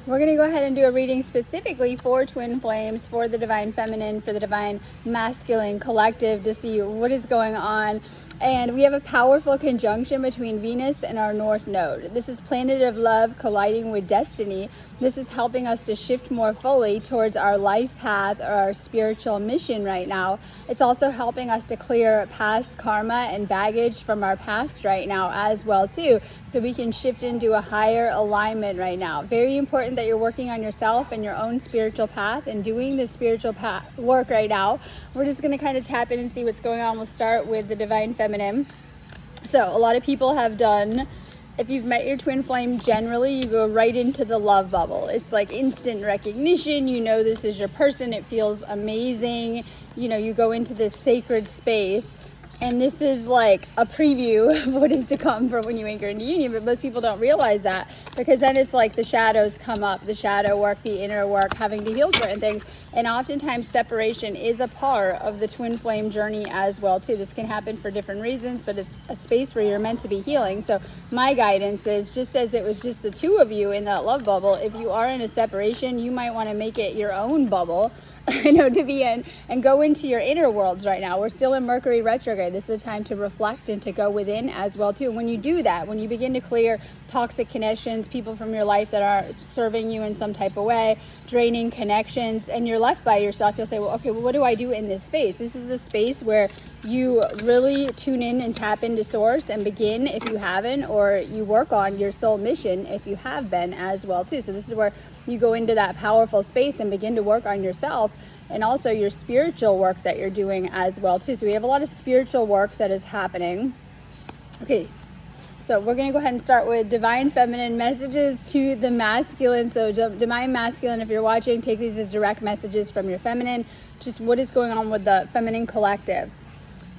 We're going to go ahead and do a reading specifically for twin flames, for the divine feminine, for the divine masculine collective, to see what is going on. And we have a powerful conjunction between Venus and our North Node. This is planet of love colliding with destiny. This is helping us to shift more fully towards our life path or our spiritual mission right now. It's also helping us to clear past karma and baggage from our past right now as well too, so we can shift into a higher alignment right now. Very important that you're working on yourself and your own spiritual path and doing the spiritual path work right now. We're just going to kind of tap in and see what's going on. We'll start with the divine feminine. So a lot of people have done, if you've met your twin flame, generally you go right into the love bubble. It's like instant recognition. You know this is your person. It feels amazing. You know, you go into this sacred space. And this is like a preview of what is to come for when you anchor into union, but most people don't realize that, because then it's like the shadows come up, the shadow work, the inner work, having to heal certain things. And oftentimes separation is a part of the twin flame journey as well too. This can happen for different reasons, but it's a space where you're meant to be healing. So my guidance is, just as it was just the two of you in that love bubble, if you are in a separation, you might want to make it your own bubble, you know, to be in, and go into your inner worlds right now. We're still in Mercury retrograde. This is a time to reflect and to go within as well too. And when you do that, when you begin to clear toxic connections, people from your life that are serving you in some type of way, draining connections, and you're left by yourself, you'll say, well, okay, well, what do I do in this space? This is the space where you really tune in and tap into source and begin, if you haven't, or you work on your soul mission if you have been as well too. So this is where you go into that powerful space and begin to work on yourself and also your spiritual work that you're doing as well too. So we have a lot of spiritual work that is happening. Okay, so we're going to go ahead and start with divine feminine messages to the masculine. So divine masculine, if you're watching, take these as direct messages from your feminine. Just what is going on with the feminine collective.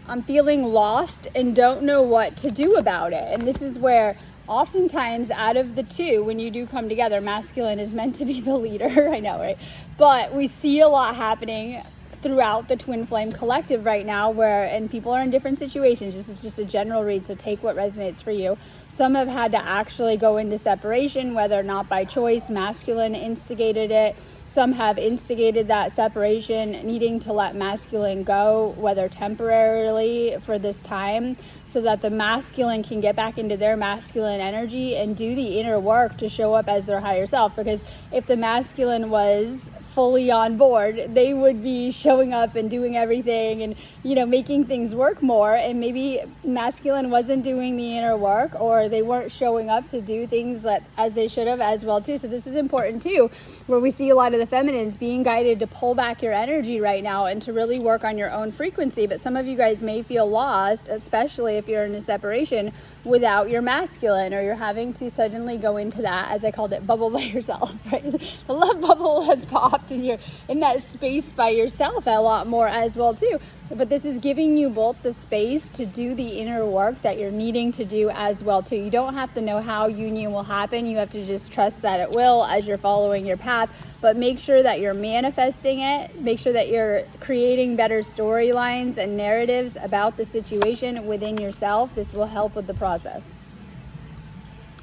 I'm feeling lost and don't know what to do about it. And this is where oftentimes out of the two, when you do come together, masculine is meant to be the leader. I know, right? But we see a lot happening throughout the twin flame collective right now, and people are in different situations. This is just a general read, so take what resonates for you. Some have had to actually go into separation, whether or not by choice, masculine instigated it. Some have instigated that separation, needing to let masculine go, whether temporarily for this time, so that the masculine can get back into their masculine energy and do the inner work to show up as their higher self. Because if the masculine was fully on board, they would be showing up and doing everything and, you know, making things work more. And maybe masculine wasn't doing the inner work, or they weren't showing up to do things that as they should have as well too. So this is important too, where we see a lot of the feminines being guided to pull back your energy right now and to really work on your own frequency. But some of you guys may feel lost, especially if you're in a separation without your masculine, or you're having to suddenly go into that, as I called it, bubble by yourself, right? The love bubble has popped and you're in that space by yourself a lot more as well too. But this is giving you both the space to do the inner work that you're needing to do as well too. You don't have to know how union will happen. You have to just trust that it will as you're following your path. But make sure that you're manifesting it. Make sure that you're creating better storylines and narratives about the situation within yourself. This will help with the process.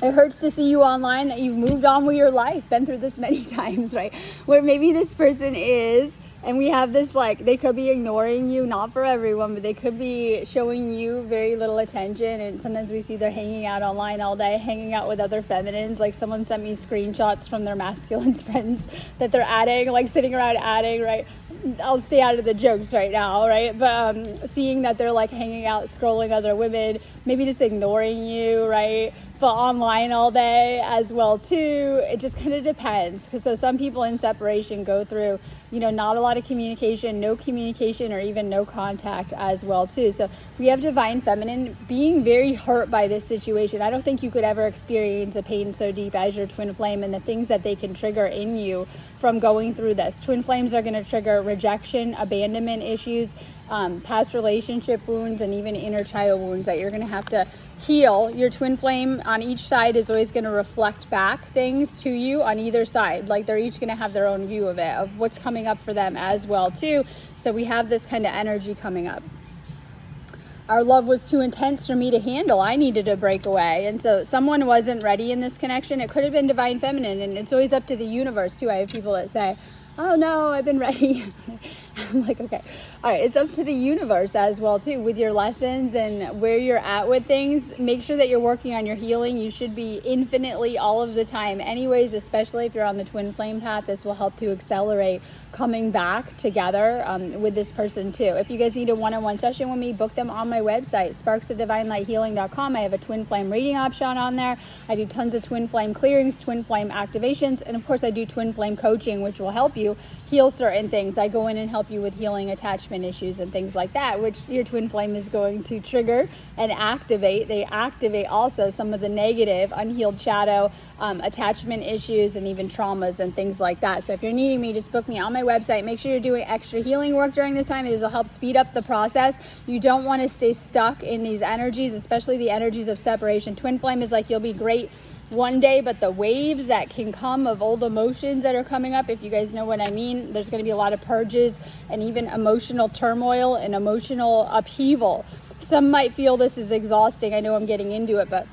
It hurts to see you online that you've moved on with your life, been through this many times, right? Where maybe this person is, and we have this, like, they could be ignoring you, not for everyone, but they could be showing you very little attention. And sometimes we see they're hanging out online all day, hanging out with other feminines. Like, someone sent me screenshots from their masculine friends that they're adding, like sitting around adding, right? I'll stay out of the jokes right now, right? But seeing that they're like hanging out, scrolling other women, maybe just ignoring you, right? But online all day as well too. It just kind of depends. Because so some people in separation go through, you know, not a lot of communication, no communication, or even no contact as well too. So we have divine feminine being very hurt by this situation. I don't think you could ever experience a pain so deep as your twin flame, and the things that they can trigger in you from going through this. Twin flames are going to trigger rejection, abandonment issues, past relationship wounds, and even inner child wounds that you're going to have to heal. Your twin flame on each side is always going to reflect back things to you on either side. Like, they're each going to have their own view of it, of what's coming up for them as well too. So we have this kind of energy coming up. our love was too intense for me to handle. I needed to break away. And so someone wasn't ready in this connection. It could have been divine feminine, and it's always up to the universe too. I have people that say, oh no, I've been ready. I'm like, okay, all right, it's up to the universe as well too, with your lessons and where you're at with things. Make sure that you're working on your healing. You should be infinitely all of the time anyways, especially if you're on the twin flame path. This will help to accelerate coming back together with this person too. If you guys need a one-on-one session with me, book them on my website, sparksofdivinelighealing.com. I have a twin flame reading option on there. I do tons of twin flame clearings, twin flame activations, and of course I do twin flame coaching, which will help you heal certain things. I go in and help you with healing attachment issues and things like that, which your twin flame is going to trigger and activate. They activate also some of the negative unhealed shadow attachment issues and even traumas and things like that. So if you're needing me, just book me on my website. Make sure you're doing extra healing work during this time. It will help speed up the process. You don't want to stay stuck in these energies, especially the energies of separation. Twin flame is like, you'll be great one day, but the waves that can come of old emotions that are coming up, if you guys know what I mean, there's going to be a lot of purges and even emotional turmoil and emotional upheaval. Some might feel this is exhausting. I know I'm getting into it, but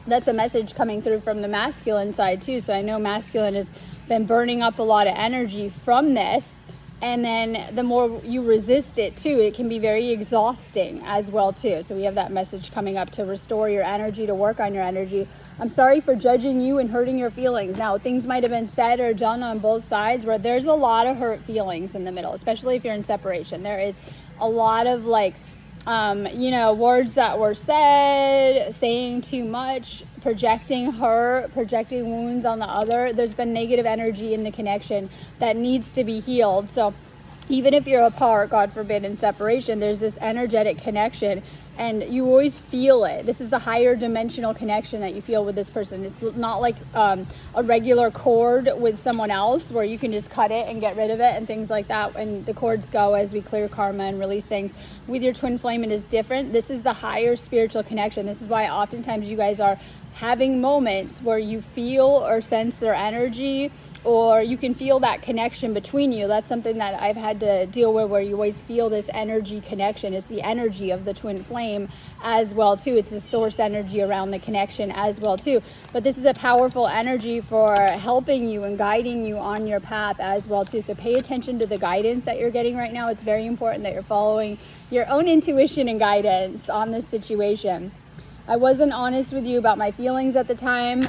that's a message coming through from the masculine side too. So I know masculine has been burning up a lot of energy from this. And then the more you resist it too, it can be very exhausting as well too. So we have that message coming up to restore your energy, to work on your energy. I'm sorry for judging you and hurting your feelings. Now, things might have been said or done on both sides where there's a lot of hurt feelings in the middle, especially if you're in separation. There is a lot of words that were said, saying too much, projecting hurt, projecting wounds on the other. There's been negative energy in the connection that needs to be healed. So even if you're apart, God forbid, in separation, there's this energetic connection and you always feel it. This is the higher dimensional connection that you feel with this person. It's not like a regular cord with someone else where you can just cut it and get rid of it and things like that. And the cords go as we clear karma and release things. With your twin flame, it is different. This is the higher spiritual connection. This is why oftentimes you guys are having moments where you feel or sense their energy, or you can feel that connection between you. That's something that I've had to deal with, where you always feel this energy connection. It's the energy of the twin flame as well too. It's the source energy around the connection as well too. But this is a powerful energy for helping you and guiding you on your path as well too. So pay attention to the guidance that you're getting right now. It's very important that you're following your own intuition and guidance on this situation. I wasn't honest with you about my feelings at the time.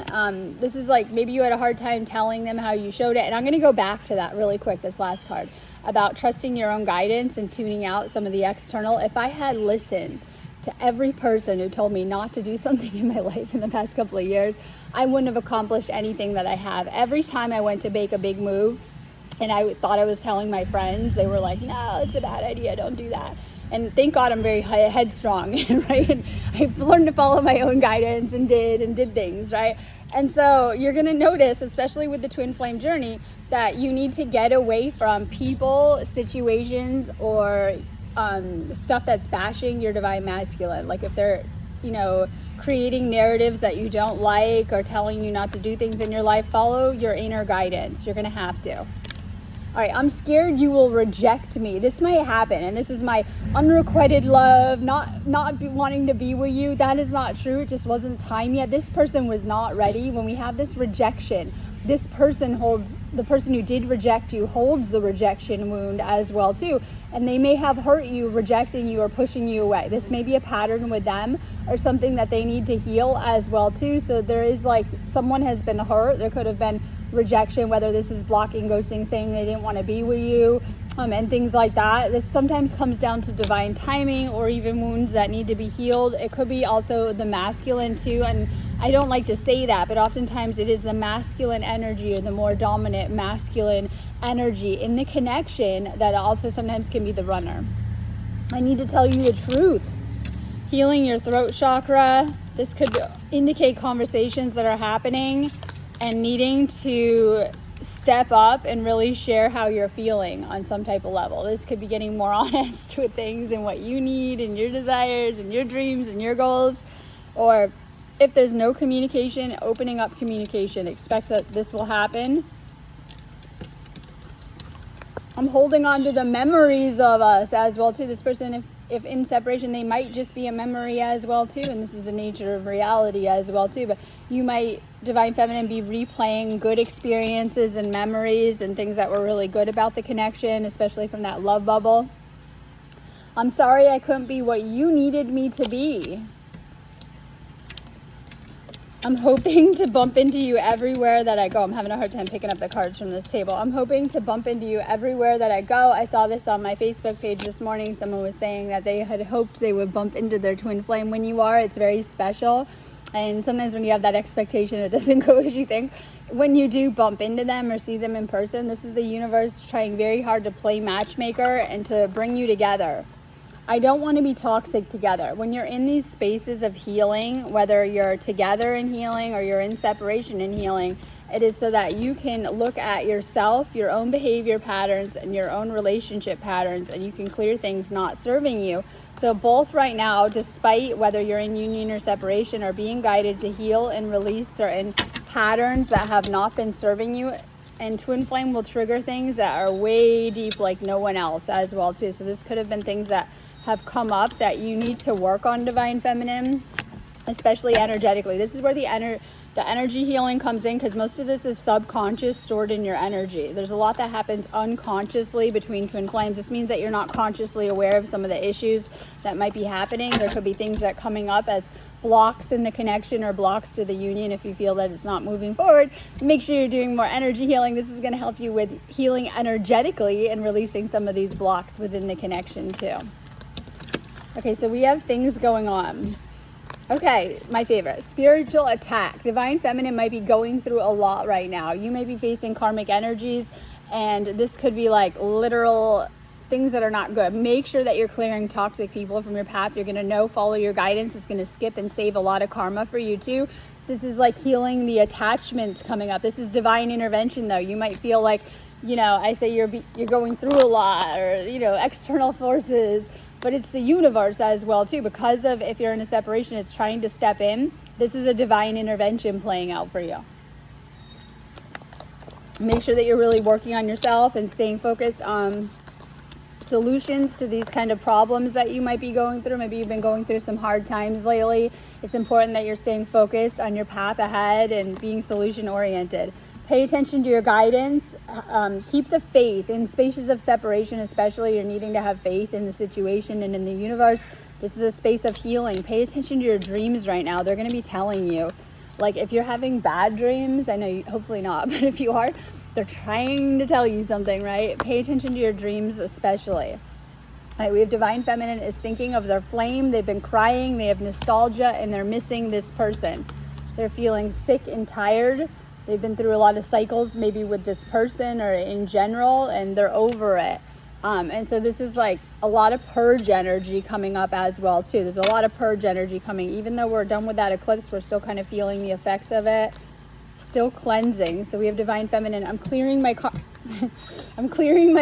This is like, maybe you had a hard time telling them how you showed it. And I'm going to go back to that really quick, this last card, about trusting your own guidance and tuning out some of the external. If I had listened to every person who told me not to do something in my life in the past couple of years, I wouldn't have accomplished anything that I have. Every time I went to make a big move and I thought I was telling my friends, they were like, no, it's a bad idea, don't do that. And thank God I'm very headstrong, right? And I've learned to follow my own guidance and did things, right? And so you're going to notice, especially with the twin flame journey, that you need to get away from people, situations, or stuff that's bashing your divine masculine. Like if they're, creating narratives that you don't like or telling you not to do things in your life, follow your inner guidance. You're going to have to. All right, I'm scared you will reject me. This might happen, and this is my unrequited love, not wanting to be with you. That is not true. It just wasn't time yet. This person was not ready. When we have this rejection, this person the person who did reject you holds the rejection wound as well too. And they may have hurt you, rejecting you or pushing you away. This may be a pattern with them or something that they need to heal as well too. So there is someone has been hurt. There could have been rejection, whether this is blocking, ghosting, saying they didn't want to be with you, and things like that. This sometimes comes down to divine timing or even wounds that need to be healed. It could be also the masculine too, and I don't like to say that, but oftentimes it is the masculine energy or the more dominant masculine energy in the connection that also sometimes can be the runner. I need to tell you the truth. Healing your throat chakra. This could indicate conversations that are happening and needing to step up and really share how you're feeling on some type of level. This could be getting more honest with things and what you need and your desires and your dreams and your goals. Or if there's no communication, opening up communication. Expect that this will happen. I'm holding on to the memories of us as well too. This person, if if in separation, they might just be a memory as well too, and this is the nature of reality as well too. But you might, Divine Feminine, be replaying good experiences and memories and things that were really good about the connection, especially from that love bubble. I'm sorry I couldn't be what you needed me to be. I'm hoping to bump into you everywhere that I go. I'm having a hard time picking up the cards from this table. I'm hoping to bump into you everywhere that I go. I saw this on my Facebook page this morning. Someone was saying that they had hoped they would bump into their twin flame when you are. It's very special. And sometimes when you have that expectation, it doesn't go as you think. When you do bump into them or see them in person, this is the universe trying very hard to play matchmaker and to bring you together. I don't want to be toxic together. When you're in these spaces of healing, whether you're together in healing or you're in separation in healing, it is so that you can look at yourself, your own behavior patterns, and your own relationship patterns, and you can clear things not serving you. So both right now, despite whether you're in union or separation, are being guided to heal and release certain patterns that have not been serving you. And twin flame will trigger things that are way deep like no one else as well too. So this could have been things that have come up that you need to work on, Divine Feminine, especially energetically. This is where the energy healing comes in, because most of this is subconscious, stored in your energy. There's a lot that happens unconsciously between twin flames. This means that you're not consciously aware of some of the issues that might be happening. There could be things that are coming up as blocks in the connection or blocks to the union. If you feel that it's not moving forward, make sure you're doing more energy healing. This is going to help you with healing energetically and releasing some of these blocks within the connection too. Okay, so we have things going on. Okay, my favorite, spiritual attack. Divine Feminine might be going through a lot right now. You may be facing karmic energies, and this could be like literal things that are not good. Make sure that you're clearing toxic people from your path. You're going to follow your guidance. It's going to skip and save a lot of karma for you too. This is like healing the attachments coming up. This is divine intervention though. You might feel like, I say you're going through a lot, or, external forces. But it's the universe as well too, because of, if you're in a separation, it's trying to step in. This is a divine intervention playing out for you. Make sure that you're really working on yourself and staying focused on solutions to these kind of problems that you might be going through. Maybe you've been going through some hard times lately. It's important that you're staying focused on your path ahead and being solution oriented. Pay attention to your guidance. Keep the faith. In spaces of separation especially, you're needing to have faith in the situation and in the universe. This is a space of healing. Pay attention to your dreams right now. They're going to be telling you. Like if you're having bad dreams, I know hopefully not, but if you are, they're trying to tell you something, right? Pay attention to your dreams especially. All right, we have Divine Feminine is thinking of their flame. They've been crying. They have nostalgia, and they're missing this person. They're feeling sick and tired. They've been through a lot of cycles, maybe with this person or in general, and they're over it. And so this is like a lot of purge energy coming up as well too. There's a lot of purge energy coming. Even though we're done with that eclipse, we're still kind of feeling the effects of it. Still cleansing. So we have Divine Feminine. I'm clearing my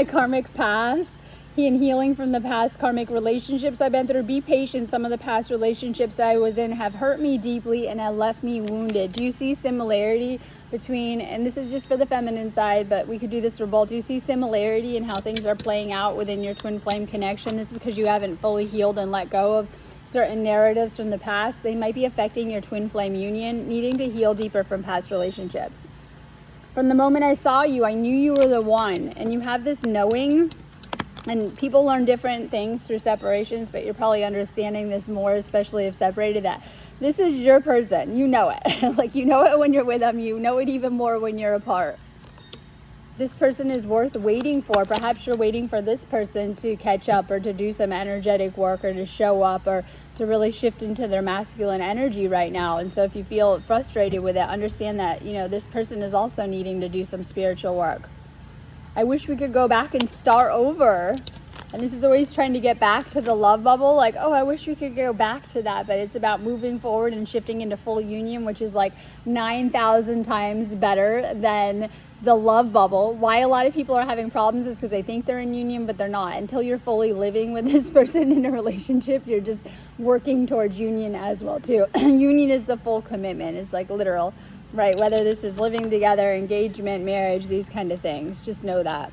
karmic past and healing from the past karmic relationships I've been through. Be patient. Some of the past relationships I was in have hurt me deeply and have left me wounded. Do you see similarity between, and this is just for the feminine side, but we could do this for both. Do you see similarity in how things are playing out within your twin flame connection? This is because you haven't fully healed and let go of certain narratives from the past. They might be affecting your twin flame union, needing to heal deeper from past relationships. From the moment I saw you, I knew you were the one, and you have this knowing. And people learn different things through separations, but you're probably understanding this more, especially if separated, that this is your person. You know it. Like, you know it when you're with them. You know it even more when you're apart. This person is worth waiting for. Perhaps you're waiting for this person to catch up or to do some energetic work or to show up or to really shift into their masculine energy right now. And so if you feel frustrated with it, understand that, this person is also needing to do some spiritual work. I wish we could go back and start over. And this is always trying to get back to the love bubble. Like, oh, I wish we could go back to that. But it's about moving forward and shifting into full union, which is like 9,000 times better than the love bubble. Why a lot of people are having problems is because they think they're in union, but they're not. Until you're fully living with this person in a relationship, you're just working towards union as well, too. Union is the full commitment. It's like literal. Right, whether this is living together, engagement, marriage, these kind of things, just know that.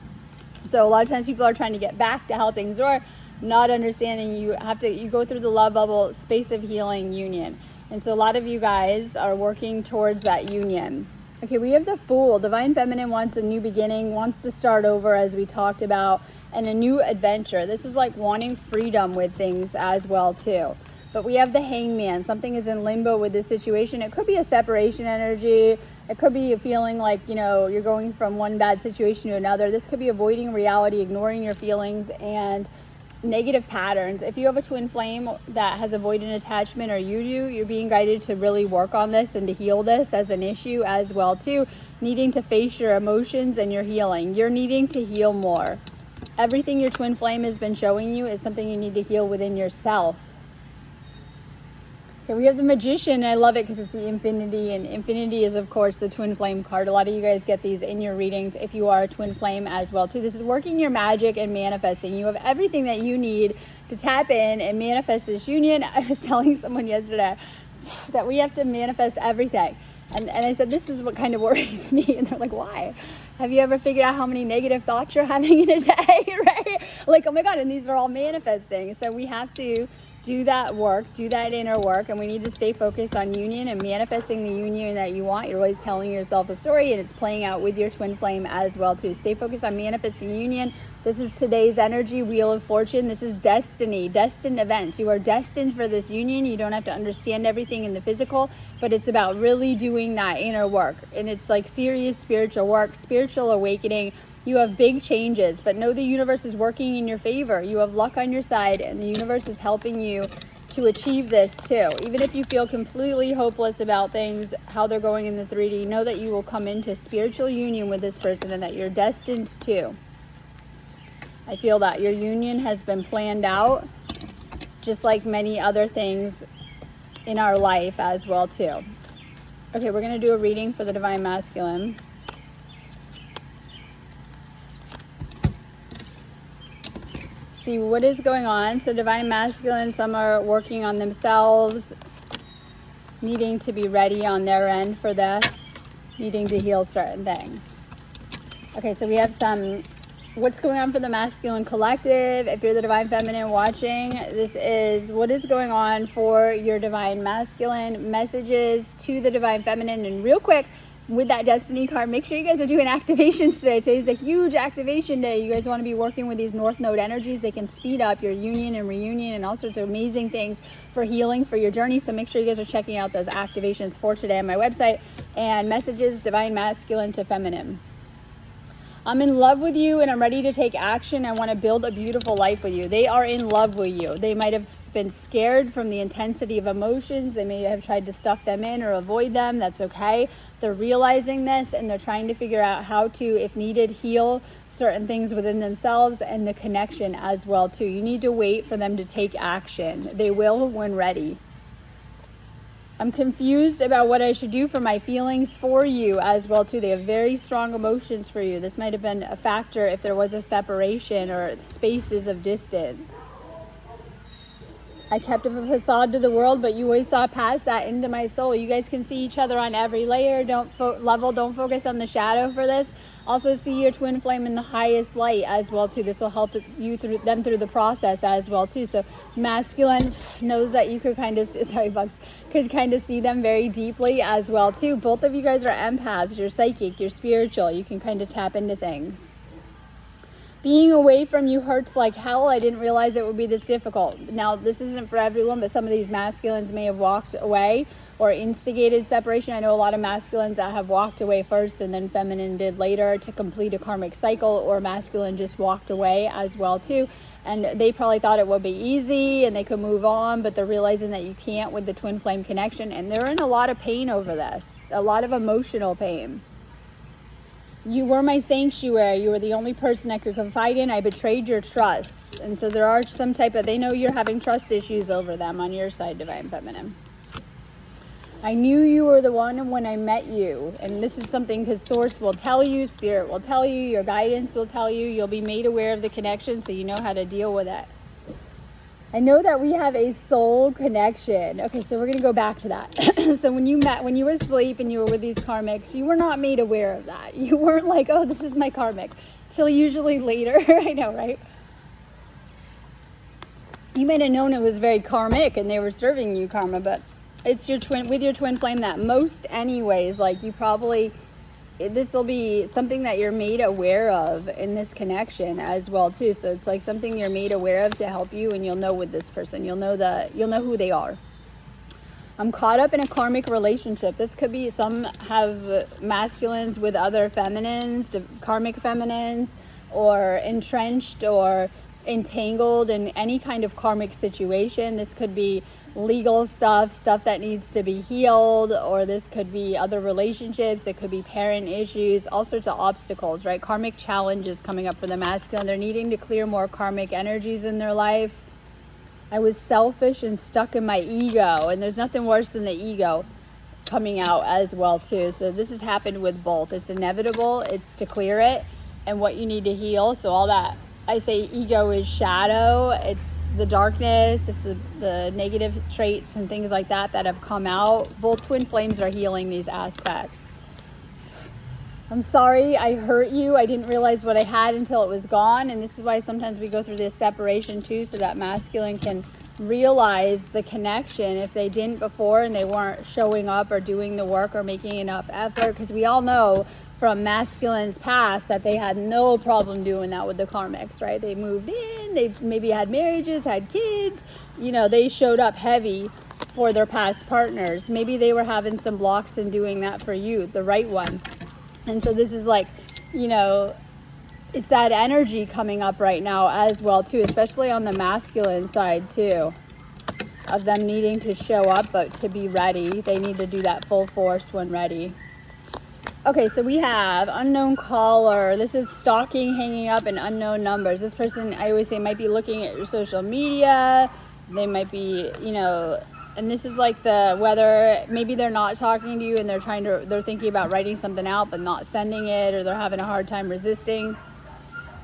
So a lot of times people are trying to get back to how things were. not understanding you go through the love bubble space of healing union. And so a lot of you guys are working towards that union. Okay, we have the Fool. Divine Feminine wants a new beginning, wants to start over, as we talked about, and a new adventure. This is like wanting freedom with things as well too. But we have the Hangman. Something is in limbo with this situation. It could be a separation energy. It could be a feeling like, you're going from one bad situation to another. This could be avoiding reality, ignoring your feelings, and negative patterns. If you have a twin flame that has avoidant attachment, or you do, you're being guided to really work on this and to heal this as an issue as well too. Needing to face your emotions and your healing. You're needing to heal more. Everything your twin flame has been showing you is something you need to heal within yourself. Okay, we have the Magician. I love it because it's the Infinity, and Infinity is, of course, the twin flame card. A lot of you guys get these in your readings if you are a twin flame as well too. This is working your magic and manifesting. You have everything that you need to tap in and manifest this union. I was telling someone yesterday that we have to manifest everything. And I said, this is what kind of worries me. And they're like, why? Have you ever figured out how many negative thoughts you're having in a day, right? Like, oh my God, and these are all manifesting. So we have to do that work, do that inner work, and we need to stay focused on union and manifesting the union that you want. You're always telling yourself a story, and it's playing out with your twin flame as well too. Stay focused on manifesting union. This is today's energy, Wheel of Fortune. This is destiny, destined events. You are destined for this union. You don't have to understand everything in the physical, but it's about really doing that inner work. And it's like serious spiritual work, spiritual awakening. You have big changes, but know the universe is working in your favor. You have luck on your side, and the universe is helping you to achieve this too. Even if you feel completely hopeless about things, how they're going in the 3D, know that you will come into spiritual union with this person and that you're destined to. I feel that your union has been planned out, just like many other things in our life as well too. Okay, we're going to do a reading for the Divine Masculine. See what is going on. So Divine Masculine, some are working on themselves, needing to be ready on their end for this, needing to heal certain things. Okay, so we have what's going on for the Masculine Collective. If you're the Divine Feminine watching, this is what is going on for your Divine Masculine. Messages to the Divine Feminine. And real quick, with that Destiny card, make sure you guys are doing activations today. Today's a huge activation day. You guys want to be working with these North Node energies. They can speed up your union and reunion and all sorts of amazing things for healing for your journey. So make sure you guys are checking out those activations for today on my website. And messages, Divine Masculine to Feminine. I'm in love with you and I'm ready to take action. I want to build a beautiful life with you. They are in love with you. They might have been scared from the intensity of emotions. They may have tried to stuff them in or avoid them. That's okay. They're realizing this and they're trying to figure out how to, if needed, heal certain things within themselves and the connection as well too. You need to wait for them to take action. They will when ready. I'm confused about what I should do for my feelings for you as well too. They have very strong emotions for you. This might have been a factor if there was a separation or spaces of distance. I kept up a facade to the world, but you always saw past that into my soul. You guys can see each other on every layer. Don't focus on the shadow for this. Also see your twin flame in the highest light as well too. This will help you through the process as well too. So Masculine knows that you could kind of see them very deeply as well too. Both of you guys are empaths. You're psychic, you're spiritual. You can kind of tap into things. Being away from you hurts like hell. I didn't realize it would be this difficult. Now, this isn't for everyone, but some of these masculines may have walked away or instigated separation. I know a lot of masculines that have walked away first and then feminine did later to complete a karmic cycle, or masculine just walked away as well too. And they probably thought it would be easy and they could move on, but they're realizing that you can't with the twin flame connection. And they're in a lot of pain over this, a lot of emotional pain. You were my sanctuary. You were the only person I could confide in. I betrayed your trust. And so there are some type of, they know you're having trust issues over them on your side, Divine Feminine. I knew you were the one when I met you. And this is something because Source will tell you, Spirit will tell you, your guidance will tell you. You'll be made aware of the connection so you know how to deal with it. I know that we have a soul connection. Okay, so we're going to go back to that. So when you were asleep and you were with these karmics, you were not made aware of that. You weren't like, oh, this is my karmic, till usually later. I know, right? You might have known it was very karmic and they were serving you karma, but it's your twin, with your twin flame, that most anyways, like you probably, this will be something that you're made aware of in this connection as well too. So it's like something you're made aware of to help you, and you'll know with this person, you'll know who they are. I'm caught up in a karmic relationship. This could be, some have masculines with other feminines, karmic feminines, or entrenched or entangled in any kind of karmic situation. This could be legal stuff that needs to be healed, or this could be other relationships. It could be parent issues, all sorts of obstacles, right? Karmic challenges coming up for the masculine. They're needing to clear more karmic energies in their life. I was selfish and stuck in my ego, and there's nothing worse than the ego coming out as well too. So this has happened with both. It's inevitable. It's to clear it and what you need to heal. So all that, I say ego is shadow. It's the darkness. It's the negative traits and things like that have come out. Both twin flames are healing these aspects. I'm sorry I hurt you. I didn't realize what I had until it was gone. And this is why sometimes we go through this separation too, so that masculine can realize the connection if they didn't before and they weren't showing up or doing the work or making enough effort. Because we all know from masculine's past that they had no problem doing that with the karmics, right? They moved in, they've maybe had marriages, had kids, they showed up heavy for their past partners. Maybe they were having some blocks in doing that for you, the right one. And so this is like, it's that energy coming up right now as well too, especially on the masculine side too, of them needing to show up, but to be ready. They need to do that full force when ready. Okay, so we have unknown caller. This is stalking, hanging up, and unknown numbers. This person, I always say, might be looking at your social media. They might be, and this is like whether maybe they're not talking to you and they're thinking about writing something out but not sending it, or they're having a hard time resisting.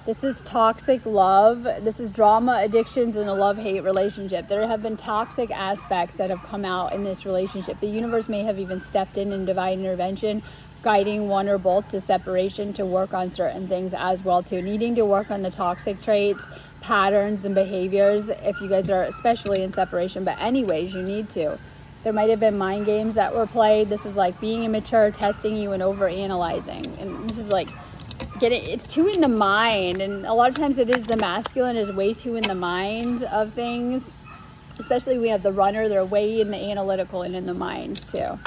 This is toxic love. This is drama, addictions, and a love-hate relationship. There have been toxic aspects that have come out in this relationship. The universe may have even stepped in divine intervention, guiding one or both to separation to work on certain things as well too. Needing to work on the toxic traits, patterns, and behaviors if you guys are especially in separation. But anyways, you need to. There might have been mind games that were played. This is like being immature, testing you, and over analyzing. And this is like it's too in the mind. And a lot of times it is the masculine is way too in the mind of things. Especially we have the runner, they're way in the analytical and in the mind too.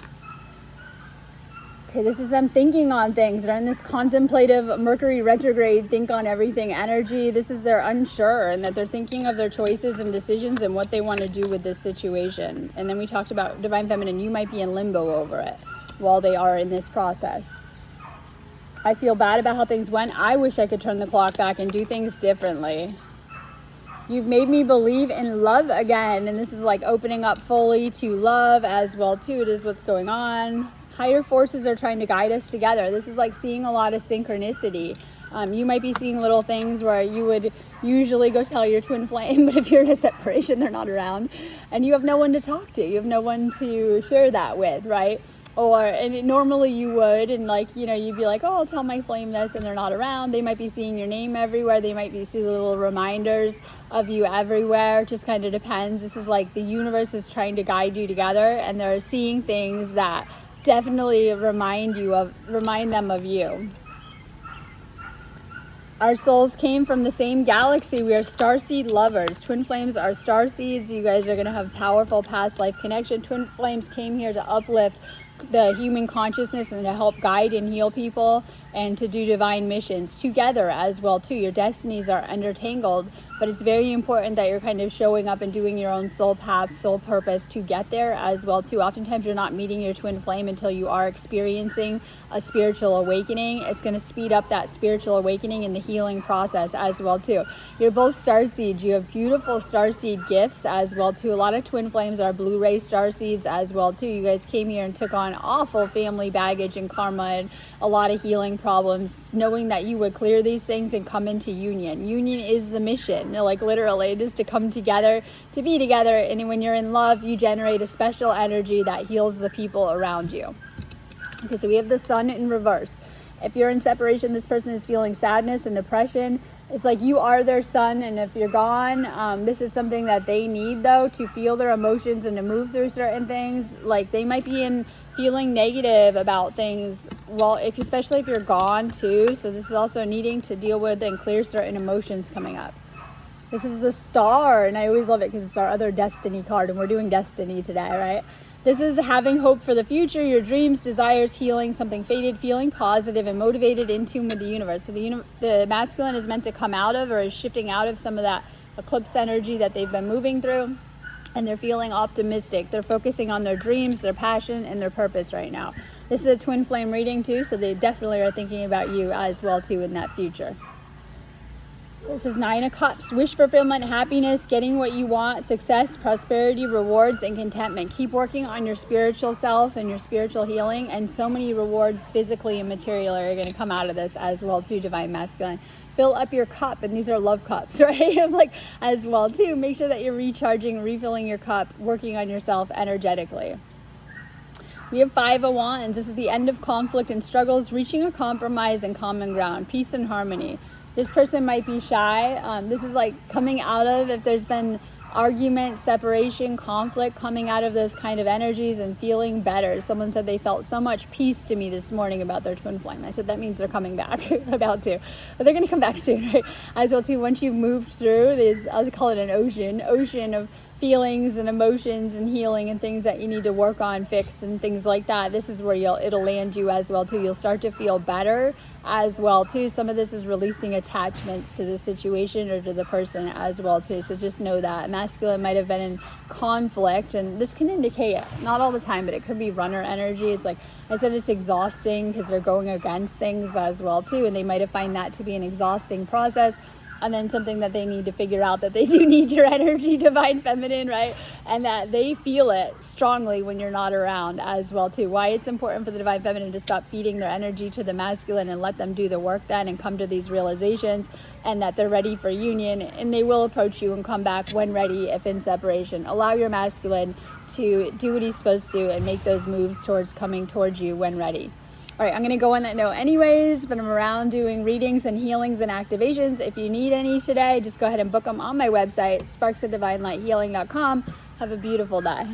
Okay, this is them thinking on things. They're in this contemplative Mercury retrograde, think on everything energy. This is they're unsure, and that they're thinking of their choices and decisions and what they want to do with this situation. And then we talked about divine feminine. You might be in limbo over it while they are in this process. I feel bad about how things went. I wish I could turn the clock back and do things differently. You've made me believe in love again. And this is like opening up fully to love as well too. It is what's going on. Higher forces are trying to guide us together. This is like seeing a lot of synchronicity. You might be seeing little things where you would usually go tell your twin flame, but if you're in a separation, they're not around, and you have no one to talk to. You have no one to share that with, right? And normally you would, and you'd be like, oh, I'll tell my flame this, and they're not around. They might be seeing your name everywhere. They might be seeing little reminders of you everywhere. It just kind of depends. This is like the universe is trying to guide you together, and they're seeing things that definitely remind them of you. Our souls came from the same galaxy. We are starseed lovers. Twin flames are starseeds. You guys are going to have powerful past life connection. Twin flames came here to uplift the human consciousness and to help guide and heal people and to do divine missions together as well too. Your destinies are intertangled, but it's very important that you're kind of showing up and doing your own soul path, soul purpose to get there as well too. Oftentimes you're not meeting your twin flame until you are experiencing a spiritual awakening. It's going to speed up that spiritual awakening and the healing process as well too. You're both starseeds. You have beautiful starseed gifts as well too. A lot of twin flames are blue-ray starseeds as well too. You guys came here and took on awful family baggage and karma and a lot of healing problems, knowing that you would clear these things and come into union. Union is the mission, like literally, just to come together, to be together. And when you're in love, you generate a special energy that heals the people around you. Okay, so we have the sun in reverse. If you're in separation, this person is feeling sadness and depression. It's like you are their sun, and if you're gone, this is something that they need, though, to feel their emotions and to move through certain things. Like, they might be feeling negative about things, well, especially if you're gone too. So this is also needing to deal with and clear certain emotions coming up. This is the Star, and I always love it because it's our other destiny card, and we're doing destiny today, right? This is having hope for the future, your dreams, desires, healing, something faded, feeling positive and motivated, in tune with the universe. So the masculine is meant to come out of, or is shifting out of, some of that eclipse energy that they've been moving through, and they're feeling optimistic. They're focusing on their dreams, their passion, and their purpose right now. This is a twin flame reading too, so they definitely are thinking about you as well too in that future. This is Nine of Cups. Wish fulfillment, happiness, getting what you want, success, prosperity, rewards, and contentment. Keep working on your spiritual self and your spiritual healing, and so many rewards physically and material are going to come out of this as well too, Divine Masculine. Fill up your cup, and these are love cups, right? Like, as well too. Make sure that you're recharging, refilling your cup, working on yourself energetically. We have Five of Wands. This is the end of conflict and struggles, reaching a compromise and common ground, peace and harmony. This person might be shy. This is like coming out of, if there's been argument, separation, conflict, coming out of those kind of energies and feeling better. Someone said they felt so much peace to me this morning about their twin flame. I said that means they're coming back, about to. But they're going to come back soon, right? As well too, once you've moved through this, I'll call it an ocean of feelings and emotions and healing and things that you need to work on, fix, and things like that. This is where it'll land you as well too. You'll start to feel better as well too. Some of this is releasing attachments to the situation or to the person as well too. So just know that masculine might have been in conflict, and this can indicate, not all the time, but it could be runner energy. It's like I said, it's exhausting because they're going against things as well too, and they might have find that to be an exhausting process. And then something that they need to figure out, that they do need your energy, Divine Feminine, right? And that they feel it strongly when you're not around as well too. Why it's important for the Divine Feminine to stop feeding their energy to the masculine and let them do the work then and come to these realizations, and that they're ready for union, and they will approach you and come back when ready if in separation. Allow your masculine to do what he's supposed to and make those moves towards coming towards you when ready. All right, I'm going to go on that note anyways, but I'm around doing readings and healings and activations. If you need any today, just go ahead and book them on my website, sparksofdivinelightshealing.com. Have a beautiful day.